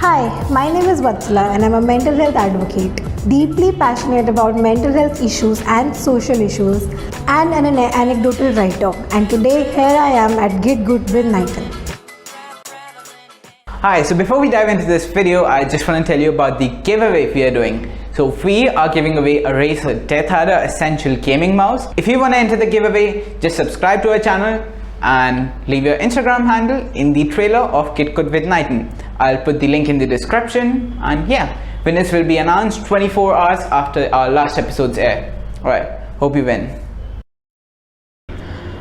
Hi, my name is Vatsala and I'm a mental health advocate, deeply passionate about mental health issues and social issues, and an anecdotal writer. And today, here I am at Get Good with Nitin. Hi, so before we dive into this video, I just want to tell you about the giveaway we are doing. So we are giving away a Razer DeathAdder Essential Gaming Mouse. If you want to enter the giveaway, just subscribe to our channel and leave your Instagram handle in the trailer of Get Good with Nitin. I'll put the link in the description, and yeah, winners will be announced 24 hours after our last episode's air. Alright, hope you win.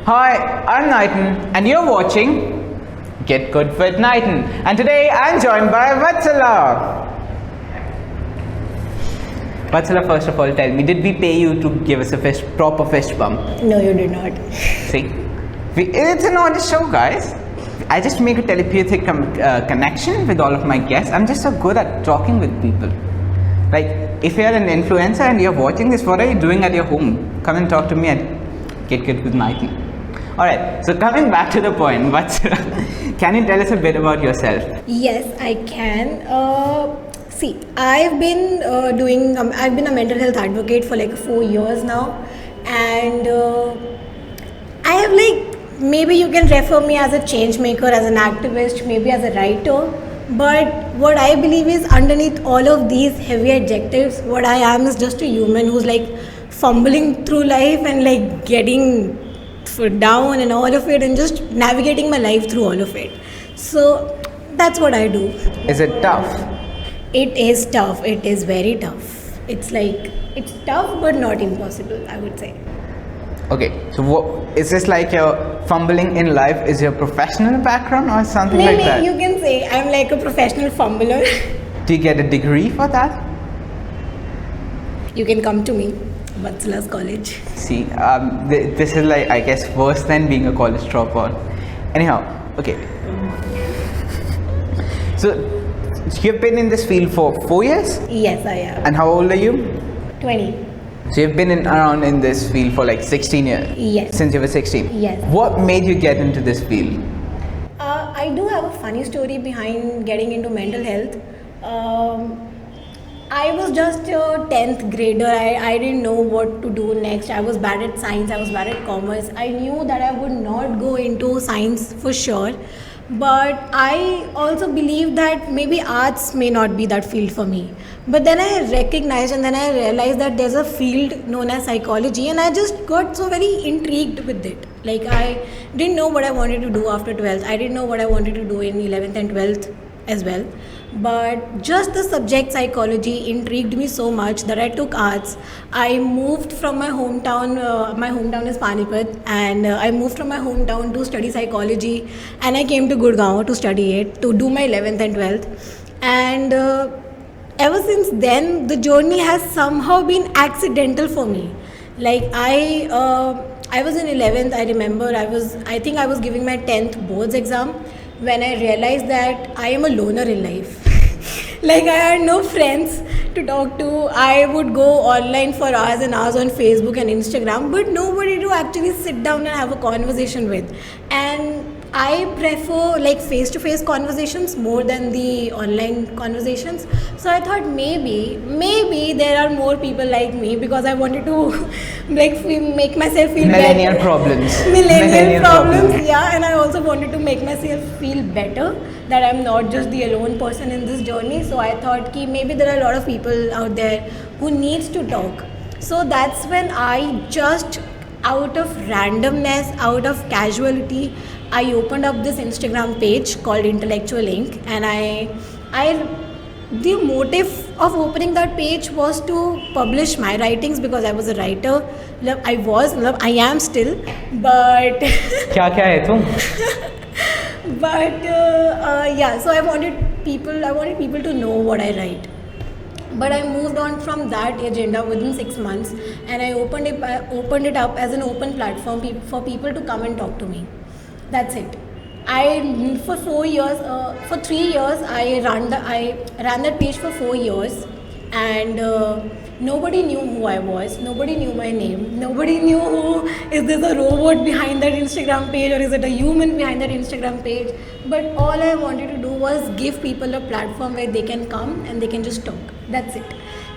Hi, I'm Nitin and you're watching Get Good with Nitin, and today I'm joined by Vatsala. Vatsala, first of all, tell me, did we pay you to give us a proper fist bump? No, you did not. See, it's an honest show, guys. I just make a telepathic connection with all of my guests. I'm just so good at talking with people. Like, if you're an influencer and you're watching this, what are you doing at your home? Come and talk to me at Get Good with Nitin. Alright, so coming back to the point, Vatsala, can you tell us a bit about yourself? Yes, I can. See, I've been I've been a mental health advocate for like 4 years now, and I have maybe you can refer me as a change maker, as an activist, maybe as a writer. But what I believe is underneath all of these heavy adjectives, what I am is just a human who's like fumbling through life and like getting down and all of it, and just navigating my life through all of it. So that's what I do. Is it tough? It is tough. It is very tough. It's tough but not impossible, I would say. Okay, so what is this, like your fumbling in life is your professional background or something like that? You can say I'm like a professional fumbler. Do you get a degree for that? You can come to me, Vatsala's college. See, this is like, I guess, worse than being a college dropout. Anyhow, okay. So, you've been in this field for 4 years? Yes, I am. And how old are you? 20. So you've been around in this field for like 16 years? Yes. Since you were 16? Yes. What made you get into this field? I do have a funny story behind getting into mental health. I was just a 10th grader. I didn't know what to do next. I was bad at science, I was bad at commerce. I knew that I would not go into science for sure. But I also believe that maybe arts may not be that field for me. But then I recognized and then I realized that there's a field known as psychology, and I just got so very intrigued with it. Like, I didn't know what I wanted to do after 12th. I didn't know what I wanted to do in 11th and 12th as well. But just the subject psychology intrigued me so much that I took arts. I moved from my hometown. My hometown is Panipat, and I moved from my hometown to study psychology, and I came to Gurgaon to study it, to do my 11th and 12th. And ever since then, the journey has somehow been accidental for me. Like, I was in 11th. I remember I think I was giving my 10th boards exam when I realized that I am a loner in life. Like, I had no friends to talk to. I would go online for hours and hours on Facebook and Instagram, but nobody to actually sit down and have a conversation with. And I prefer like face-to-face conversations more than the online conversations. So I thought maybe there are more people like me, because I wanted to like make myself feel Millennial better. problems. Millennial problems, yeah. And I also wanted to make myself feel better, that I'm not just the alone person in this journey. So I thought maybe there are a lot of people out there who needs to talk. So that's when I just, out of randomness, out of casuality, I opened up this Instagram page called Intellectual Ink, and the motive of opening that page was to publish my writings, because I was a writer. I am still, but क्या है तुम? but yeah, so I wanted people to know what I write. But I moved on from that agenda within 6 months, and I opened it up as an open platform for people to come and talk to me. That's it. For 3 years, I ran that page for 4 years, and nobody knew who I was, nobody knew my name, nobody knew who is this a robot behind that Instagram page or is it a human behind that Instagram page. But all I wanted to do was give people a platform where they can come and they can just talk. That's it.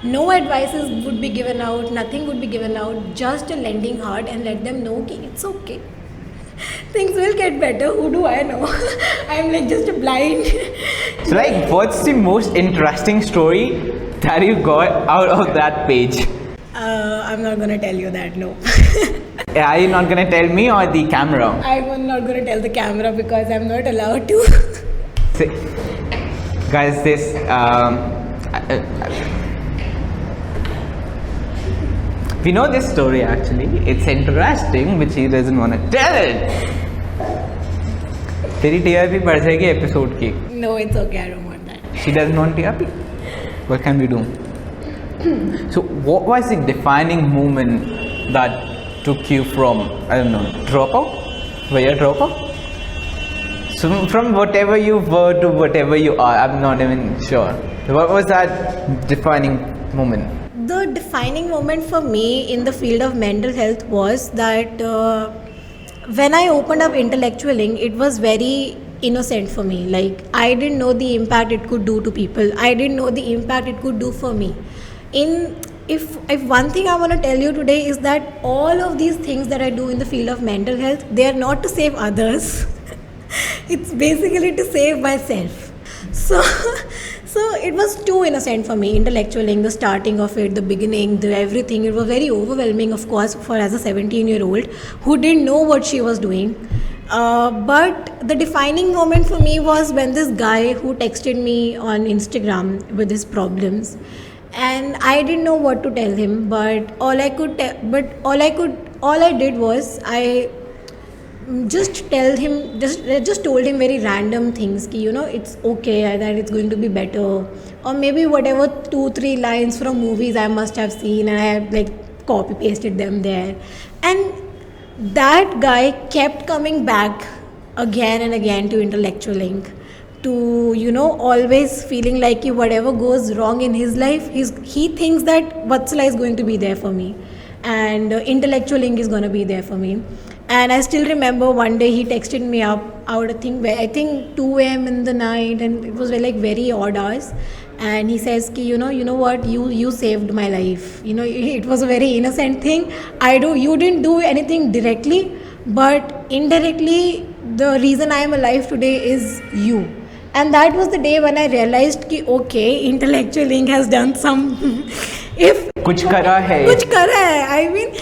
No advices would be given out, nothing would be given out, just a lending heart and let them know that it's okay. Things will get better. Who do I know? I'm like just a blind. So like, what's the most interesting story that you got out of that page? I'm not gonna tell you that, no. Are you not gonna tell me or the camera? I'm not gonna tell the camera because I'm not allowed to. See, guys, this we know this story actually. It's interesting, but she doesn't want to tell it. तेरी TRP बढ़ जाएगी episode की. No, it's okay. I don't want that. She doesn't want TRP. What can we do? So, what was the defining moment that took you from, I don't know, dropout? Were you a dropout? So, from whatever you were to whatever you are, I'm not even sure. What was that defining moment? The defining moment for me in the field of mental health was that when I opened up Intellectual Ink, it was very innocent for me. Like, I didn't know the impact it could do to people. I didn't know the impact it could do for me. If one thing I want to tell you today is that all of these things that I do in the field of mental health, they are not to save others. It's basically to save myself. So it was too innocent for me. Intellectual Ink, the starting of it, the beginning, the everything. It was very overwhelming, of course, for as a 17-year-old who didn't know what she was doing. But the defining moment for me was when this guy who texted me on Instagram with his problems, and I didn't know what to tell him. But all I did was I just tell him, just told him very random things. Ki, it's okay, that it's going to be better, or maybe whatever 2-3 lines from movies I must have seen, and I had like copy pasted them there, and that guy kept coming back again and again to Intellectual Ink, to always feeling like whatever goes wrong in his life, he thinks that Vatsala is going to be there for me, and Intellectual Ink is going to be there for me. And I still remember one day he texted me up out a thing where I think 2 a.m. in the night, and it was like very odd hours, and he says ki, you know what, you saved my life. It was a very innocent thing. You didn't do anything directly, but indirectly the reason I am alive today is you. And that was the day when I realized ki okay, Intellectual Ink has done some if कुछ करा है. कुछ करा है. I mean,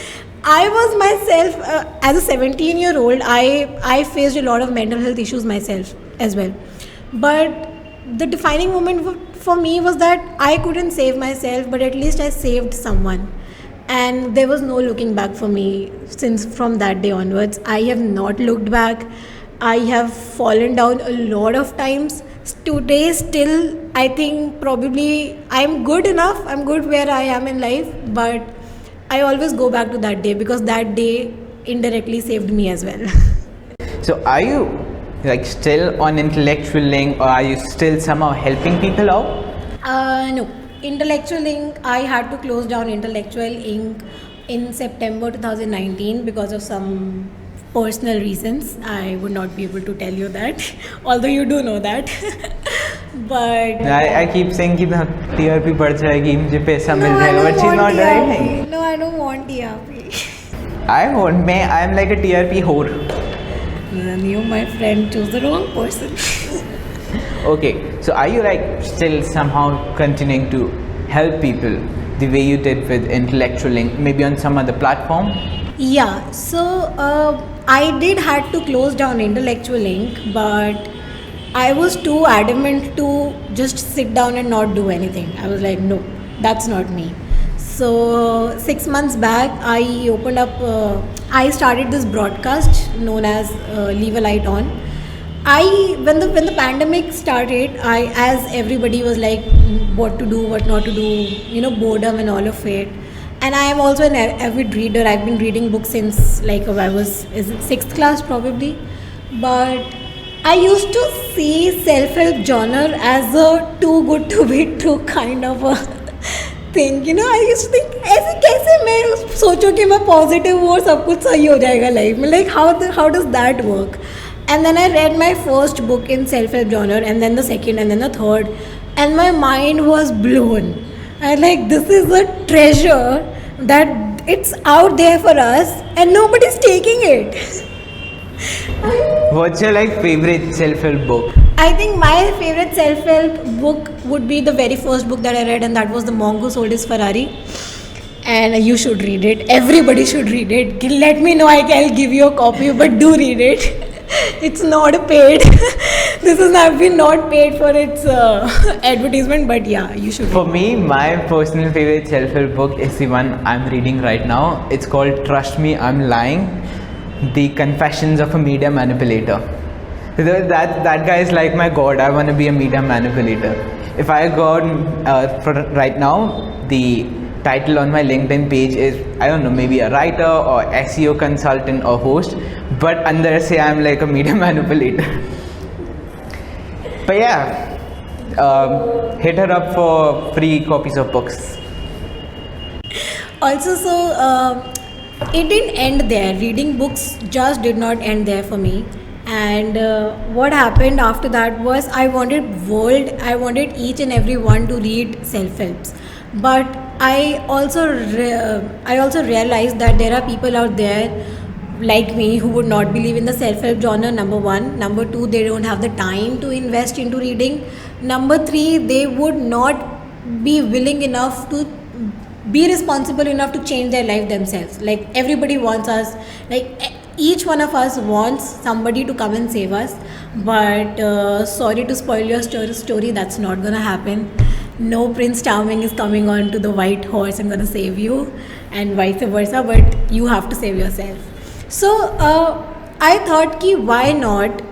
I was myself as a 17-year-old. I faced a lot of mental health issues myself as well, but the defining moment for me was that I couldn't save myself, but at least I saved someone, and there was no looking back for me. Since from that day onwards, I have not looked back. I have fallen down a lot of times. Today still, I think probably I'm good enough, I'm good where I am in life, but I always go back to that day because that day indirectly saved me as well. So are you like still on Intellectual Ink, or are you still somehow helping people out? No. Intellectual Ink, I had to close down Intellectual Ink in September 2019 because of some personal reasons. I would not be able to tell you that, although you do know that. But I keep saying कि TRP बढ़ जाएगी, मुझे पैसा मिल जाएगा, but she's not doing. No, I don't want TRP. I want. I'm like a TRP whore. You, my friend, chose the wrong person. Okay, so are you like still somehow continuing to help people the way you did with Intellectual Ink, maybe on some other platform? Yeah, so I did had to close down Intellectual Ink, but I was too adamant to just sit down and not do anything. I was like, no, that's not me. So 6 months back, I opened up, I started this broadcast known as Leave a Light On. When the pandemic started, as everybody was like, what to do, what not to do, boredom and all of it. And I am also an avid reader. I've been reading books since like I was 6th class probably. But I used to see self-help genre as a too good to be true kind of a think, you know, I used to think ऐसे कैसे मैं सोचूं कि मैं positive हूँ और सब कुछ सही हो जाएगा लाइफ में, like how does that work? And then I read my first book in self-help genre, and then the second, and then the third, and my mind was blown. I like, this is a treasure that it's out there for us and nobody's taking it. What's your like favorite self-help book? I think my favorite self-help book would be the very first book that I read, and that was The Monk Who Sold His Ferrari. And you should read it. Everybody should read it. Let me know, I'll give you a copy, but do read it. It's not paid. This has not been not paid for its advertisement, but yeah, you should. For me, my personal favorite self-help book is the one I'm reading right now. It's called Trust Me, I'm Lying: The Confessions of a Media Manipulator. That guy is like my god. I want to be a media manipulator. If I go for right now, the title on my LinkedIn page is, I don't know, maybe a writer or SEO consultant or host, but under say I'm like a media manipulator. But yeah, hit her up for free copies of books. Also, so it didn't end there. Reading books just did not end there for me. And what happened after that was I wanted each and every one to read self-helps. But I also realized that there are people out there like me who would not believe in the self-help genre, number one. Number two, they don't have the time to invest into reading. Number three, they would not be willing enough to be responsible enough to change their life themselves. Like, everybody wants us, like each one of us wants somebody to come and save us, but sorry to spoil your story, that's not gonna happen. No Prince Charming is coming on to the white horse and gonna save you, and vice versa, but you have to save yourself. So I thought ki why not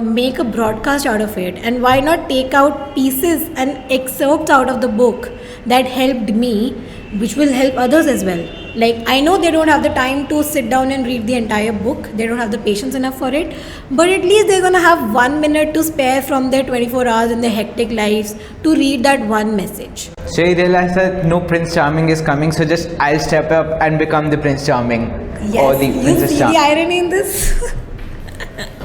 make a broadcast out of it, and why not take out pieces and excerpts out of the book that helped me, which will help others as well. Like, I know they don't have the time to sit down and read the entire book, they don't have the patience enough for it, but at least they're gonna have 1 minute to spare from their 24 hours in their hectic lives to read that one message. So you realize that no Prince Charming is coming, so just I'll step up and become the Prince Charming. Yes, or the you Princess see Charming. the irony in this?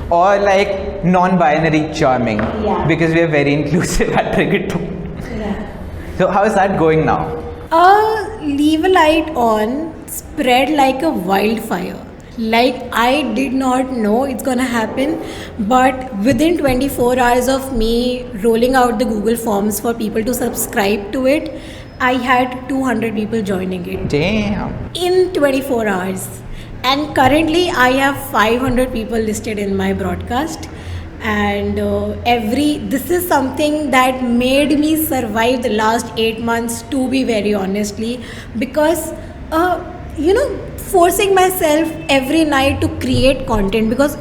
Or like non-binary charming, Yeah. because we are very inclusive at Trigger too. Yeah. So how is that going now? Leave a light on spread like a wildfire. Like, I did not know it's gonna happen, but within 24 hours of me rolling out the Google Forms for people to subscribe to it, I had 200 people joining it Damn. in 24 hours. And currently I have 500 people listed in my broadcast, and this is something that made me survive the last 8 months, to be very honestly, because forcing myself every night to create content, because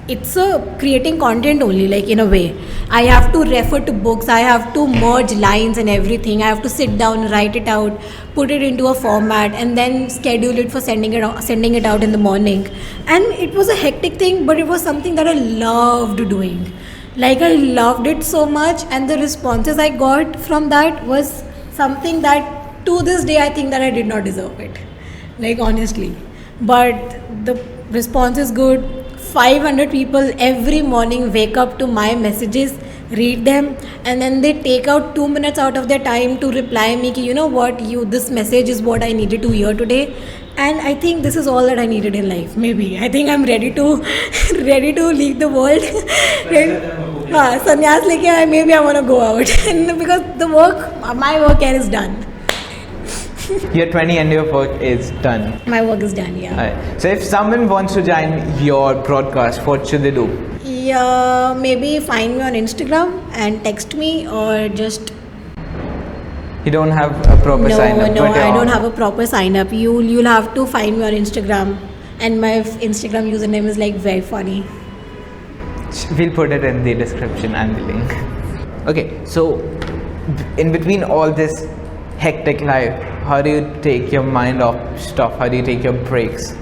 it's creating content only, like, in a way I have to refer to books, I have to merge lines and everything, I have to sit down, write it out, put it into a format, and then schedule it for sending it out in the morning. And it was a hectic thing, but it was something that I loved doing. Like, I loved it so much, and the responses I got from that was something that to this day I think that I did not deserve it, like, honestly. But the response is good. 500 people every morning wake up to my messages, read them, and then they take out 2 minutes out of their time to reply me ki, you know what, this message is what I needed to hear today. And I think this is all that I needed in life. Maybe I think I'm ready to leave the world. Sannyas leke maybe I want to go out because my work here is done. Your 20 and your work is done. My work is done, yeah. Alright. So if someone wants to join your broadcast, what should they do? Yeah, maybe find me on Instagram and text me, or just... You don't have a proper sign up? No, I don't have a proper sign up. You'll have to find me on Instagram, and my Instagram username is like very funny. We'll put it in the description and the link. Okay, so in between all this hectic life, how do you take your mind off stuff? How do you take your breaks?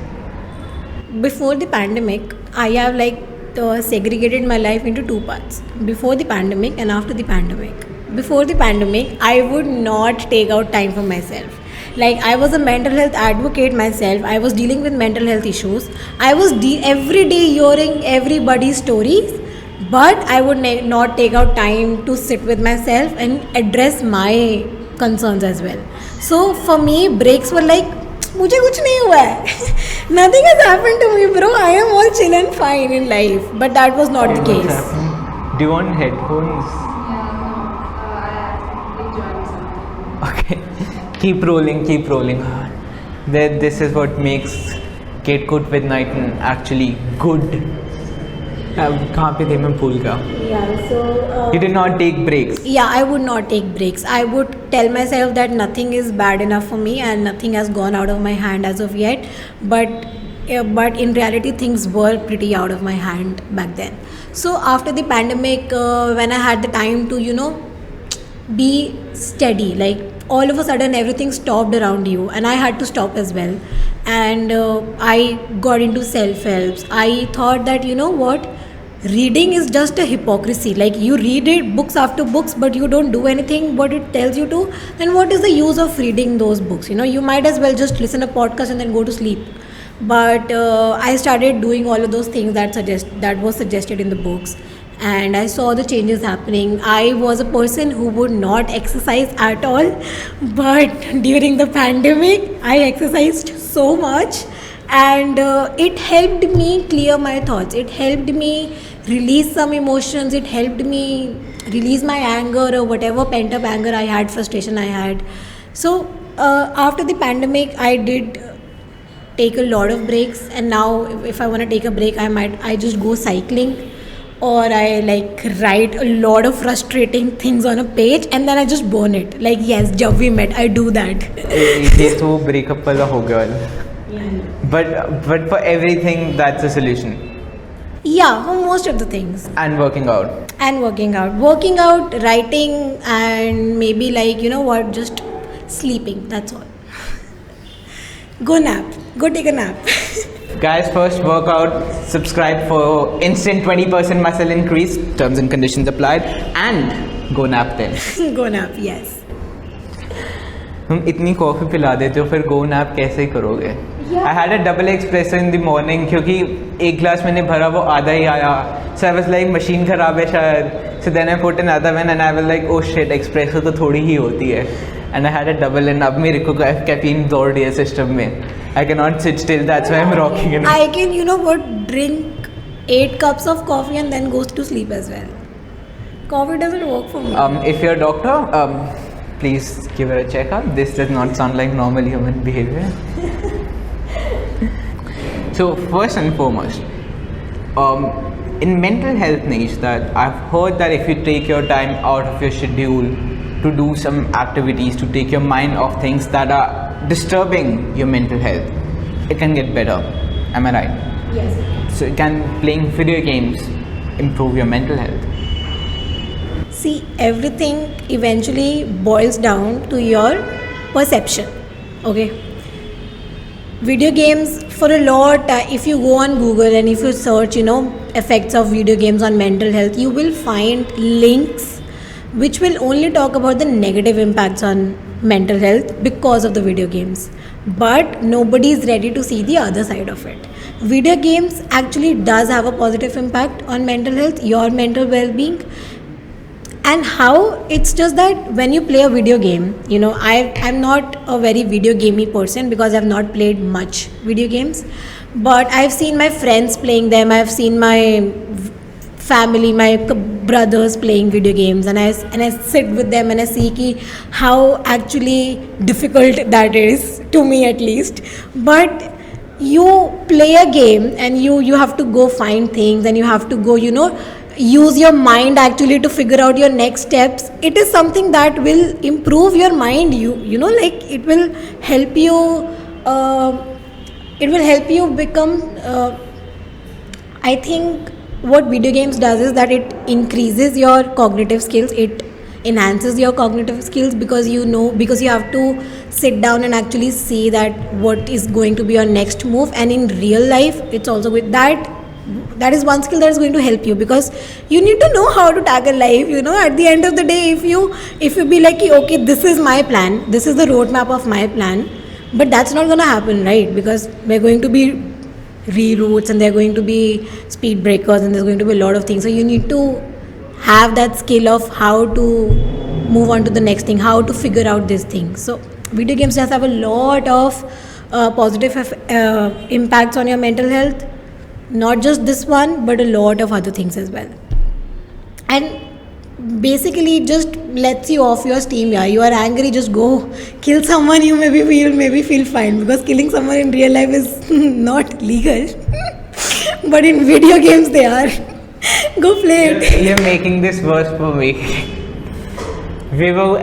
Before the pandemic, I have segregated my life into two parts: before the pandemic and after the pandemic. before the pandemic, I would not take out time for myself. Like, I was a mental health advocate myself. I was dealing with mental health issues. I was every day hearing everybody's stories, but I would not take out time to sit with myself and address my concerns as well. So for me, breaks were like, मुझे कुछ नहीं हुआ है. Nothing has happened to me, bro. I am all chill and fine in life. But that was not the What's case. happening? Do you want headphones? Okay. Keep rolling, keep rolling. This is what makes Kate Good with Knighton actually good. कहाँ पे थे मैं भूल गया. Yeah, so You did not take breaks. yeah, I would not take breaks. I would tell myself that nothing is bad enough for me and nothing has gone out of my hand as of yet. But in reality, things were pretty out of my hand back then. So after the pandemic, when I had the time to, be steady, like all of a sudden everything stopped around you, and I had to stop as well. And I got into self-helps. I thought that, what, reading is just a hypocrisy. Like, you read it books after books, but you don't do anything what it tells you to. Then what is the use of reading those books? You might as well just listen a podcast and then go to sleep. But I started doing all of those things that was suggested in the books, and I saw the changes happening. I was a person who would not exercise at all, but during the pandemic I exercised so much, and it helped me clear my thoughts. It helped me release some emotions. It helped me release my anger or whatever pent up anger I had, frustration I had. So after the pandemic, I did take a lot of breaks, and now if I want to take a break, I just go cycling, or I like write a lot of frustrating things on a page and then I just burn it. Like, yes, jab we met, I do that. ये तो breakup वाला हो गया वाला. But for everything, that's a solution. Yeah, for most of the things. And working out. Working out, writing, and maybe like, just sleeping. That's all. Go nap. Go take a nap. Guys, first workout, subscribe for instant 20% muscle increase, terms and conditions applied, and go nap then. Go nap, yes. तुम इतनी coffee पिला देते हो, फिर go nap कैसे करोगे? I had a double espresso in the morning क्योंकि एक ग्लास मैंने भरा वो आधा ही आया. So I was like machine ख़राब है शायद. So then I put another one and I was like, oh shit, espresso तो थोड़ी ही होती है. And I had a double, and अब मेरे को caffeine दौड़ रही है सिस्टम में. I cannot sit still, that's why I'm rocking it. I can, drink 8 cups of coffee and then goes to sleep as well. Coffee doesn't work for me. If you're a doctor, please give her a checkup. This does not sound like normal human behavior. So first and foremost, in mental health niche, that I've heard that if you take your time out of your schedule to do some activities, to take your mind off things that are disturbing your mental health, it can get better. Am I right? Yes. So can playing video games improve your mental health? See, everything eventually boils down to your perception. Okay. Video games, for a lot, if you go on Google and if you search, effects of video games on mental health, you will find links which will only talk about the negative impacts on mental health because of the video games. But nobody is ready to see the other side of it. Video games actually does have a positive impact on mental health, your mental well-being. And how? It's just that when you play a video game, I'm not a very video gamey person because I've not played much video games, but I've seen my friends playing them. I've seen my family, my brothers playing video games, and I sit with them and I see how actually difficult that is, to me at least. But you play a game and you have to go find things, and you have to go use your mind actually to figure out your next steps. It is something that will improve your mind. Like, it will help you become I think what video games does is that it increases your cognitive skills. It enhances your cognitive skills because you have to sit down and actually see that what is going to be your next move. And in real life, it's also with that that is one skill that is going to help you, because you need to know how to tackle life. At the end of the day, if you be like, okay, this is my plan, this is the roadmap of my plan, but that's not going to happen, right? Because we're going to be reroutes, and there are going to be speed breakers, and there's going to be a lot of things. So you need to have that skill of how to move on to the next thing, how to figure out this thing. So video games just have a lot of positive impacts on your mental health, not just this one, but a lot of other things as well. And basically it just lets you off your steam. Yeah, you are angry, just go kill someone. You maybe feel fine, because killing someone in real life is not legal but in video games they are. Go play it. You're making this worse for me. We were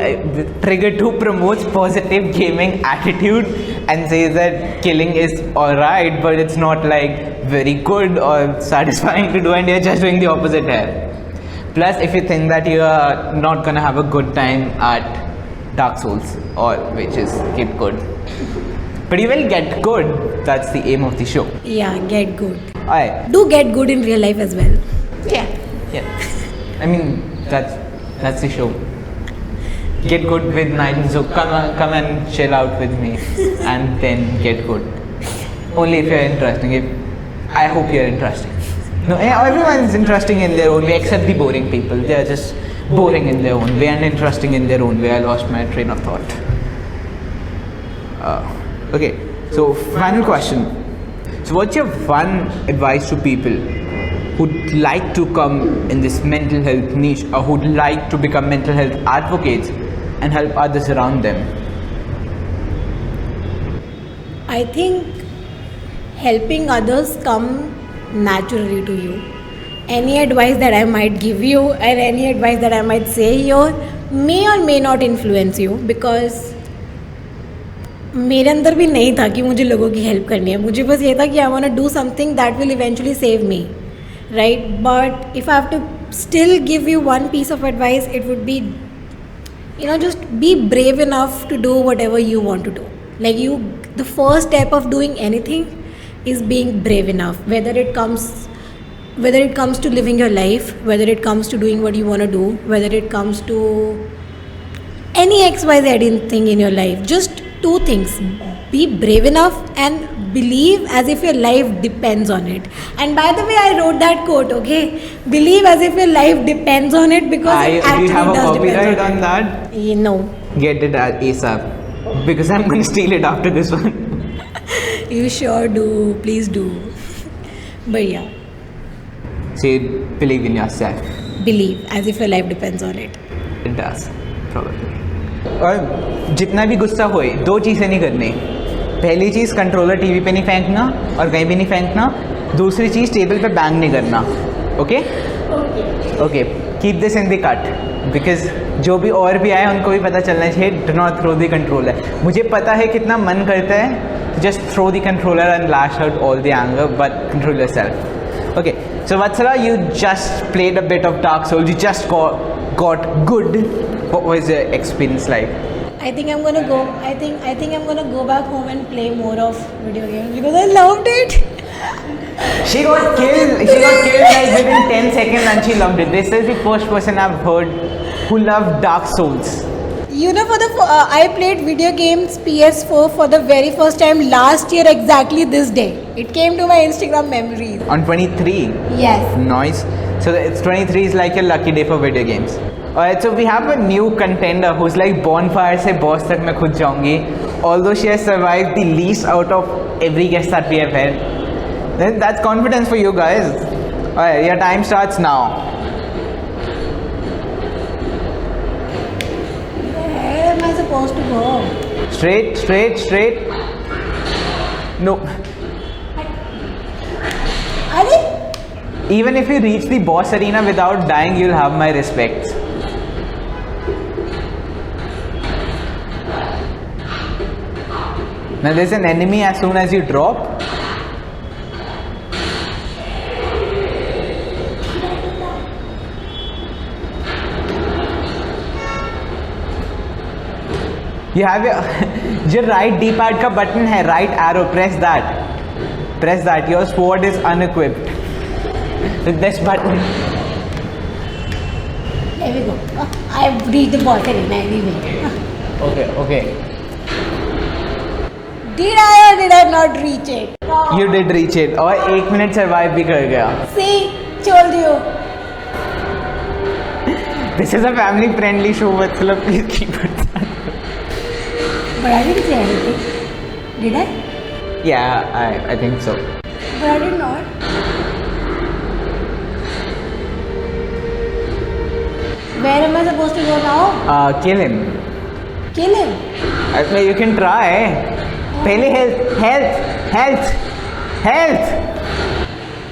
triggered to promote positive gaming attitude and say that killing is alright, but it's not like very good or satisfying to do, and you're just doing the opposite here. Plus, if you think that you are not gonna have a good time at Dark Souls, or which is get good, but you will get good. That's the aim of the show. Yeah, get good. Alright. Do get good in real life as well. Yeah. I mean, that's the show. Get good with Nigel. So come and chill out with me, and then get good. Only if you're interesting. I hope you're interesting. No, everyone's interesting in their own way, except the boring people. They are just boring in their own way and interesting in their own way. I lost my train of thought. Okay, so final question. So what's your one advice to people who'd like to come in this mental health niche, or who'd like to become mental health advocates and help others around them? I think helping others come naturally to you. Any advice that I might give you, and any advice that I might say here, may or may not influence you, because मेरे अंदर भी नहीं था कि मुझे लोगों की help करनी है. मुझे बस ये था कि I want to do something that will eventually save me, right? But if I have to still give you one piece of advice, it would be, just be brave enough to do whatever you want to do. Like the first step of doing anything is being brave enough, whether it comes to living your life, whether it comes to doing what you want to do, whether it comes to any XYZ thing in your life. Just two things: be brave enough and believe as if your life depends on it. And by the way, I wrote that quote, okay? Believe as if your life depends on it, because it actually do you have a does copyright depend on that? No. Get it at ASAP, because I'm going to steal it after this one. You sure do. Please do. But yeah, Say, believe in yourself. believe as if your life depends on it. It does, probably. और जितना भी गुस्सा होए, दो चीज़ें नहीं करनी. पहली चीज़, कंट्रोलर टीवी पे नहीं फेंकना और कहीं भी नहीं फेंकना. दूसरी चीज़, टेबल पे बैंग नहीं करना. Okay okay, keep this in the cut, because जो भी और भी आए उनको भी पता चलना चाहिए. Do not throw the controller. मुझे पता है कितना मन करता है just throw the controller and lash out all the anger, but control yourself. Okay, so Vatsala, you just played a bit of Dark Souls. You just got good. What was your experience like? I think I'm gonna go. I think I'm gonna go back home and play more of video games, because I loved it. She got killed. She got killed like within 10 seconds, and she loved it. This is the first person I've heard who loved Dark Souls. I played video games PS4 for the very first time last year, exactly this day. It came to my Instagram memories. On 23. Yes. Nice. So it's 23 is like a lucky day for video games. Alright, so we have a new contender who's like bonfire se boss tak main khud jaungi. Although she has survived the least out of every guest that we have had. Then that's confidence for you guys. Alright, your time starts now. Where am I supposed to go? Straight. No. Are Even if you reach the boss arena without dying, you'll have my respect. Now there's an enemy as soon as you drop. You have your right D-pad का button है, right arrow, press that. Your sword is unequipped. with this button. There we go. I've reached the bottom anyway. Okay. Did I or did I not reach it? You did reach it. और 1 minute survive भी कर गया. See, told you. This is a family friendly show, Vatsala. Please keep it. But I didn't say anything. Did I? Yeah, I think so. But I did not. Where am I supposed to go now? Kill him. Kill him. Actually, you can try. पहले health.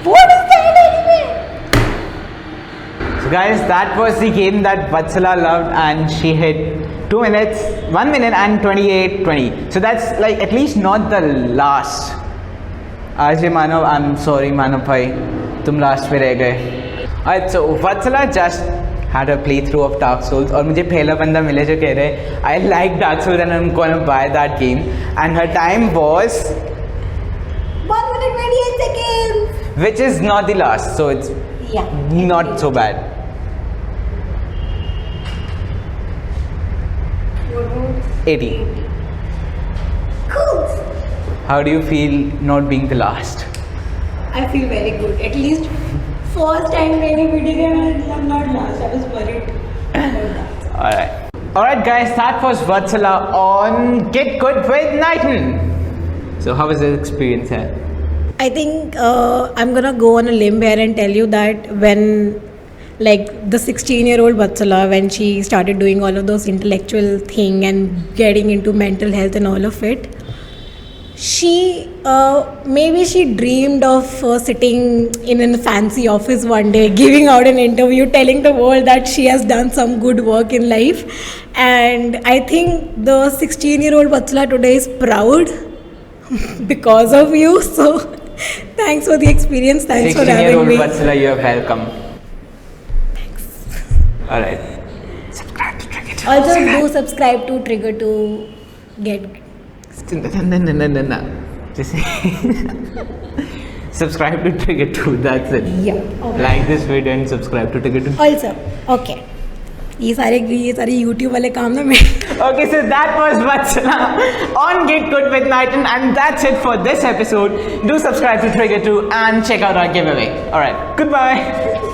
What is that anyway? So guys, that was the game that Vatsala loved, and she hit 2 minutes, 1 minute and 28:20. So that's like at least not the last. RJ Manav, I'm sorry Manav bhai, तुम last पे रह गए. Alright, so Vatsala just had a playthrough of Dark Souls, और मुझे पहला बंदा मिले जो कह रहे I like Dark Souls and I'm gonna buy that game, and her time was 1 minute 28 seconds. which is not the last, so it's Yeah. not so bad. What was 80. Cool. How do you feel not being the last? I feel very good. At least first time मैंने video game and I'm not last. I was worried about that. Alright guys, that was Vatsala on Get Good with Nighton. So how was the experience here? I think I'm gonna go on a limb here and tell you that when, like, the 16-year-old Vatsala, when she started doing all of those intellectual thing and getting into mental health and all of it, she maybe she dreamed of sitting in a fancy office one day, giving out an interview, telling the world that she has done some good work in life. And I think the 16-year-old Vatsala today is proud because of you. So thanks for the experience. Thanks for having 16-year-old me. Vatsala, you are welcome. Thanks. Alright. Subscribe to Trigger 2. Also do subscribe to Trigger to get. No. Just subscribe to Trigger 2. That's it. Yeah. Okay. Like this video and subscribe to Trigger 2. Also, okay. ये सारे YouTube वाले काम ना मैं. Okay, so that was Vatsala on Get Good with Nighton, and that's it for this episode. Do subscribe to Trigger 2 and check out our giveaway. Alright, goodbye.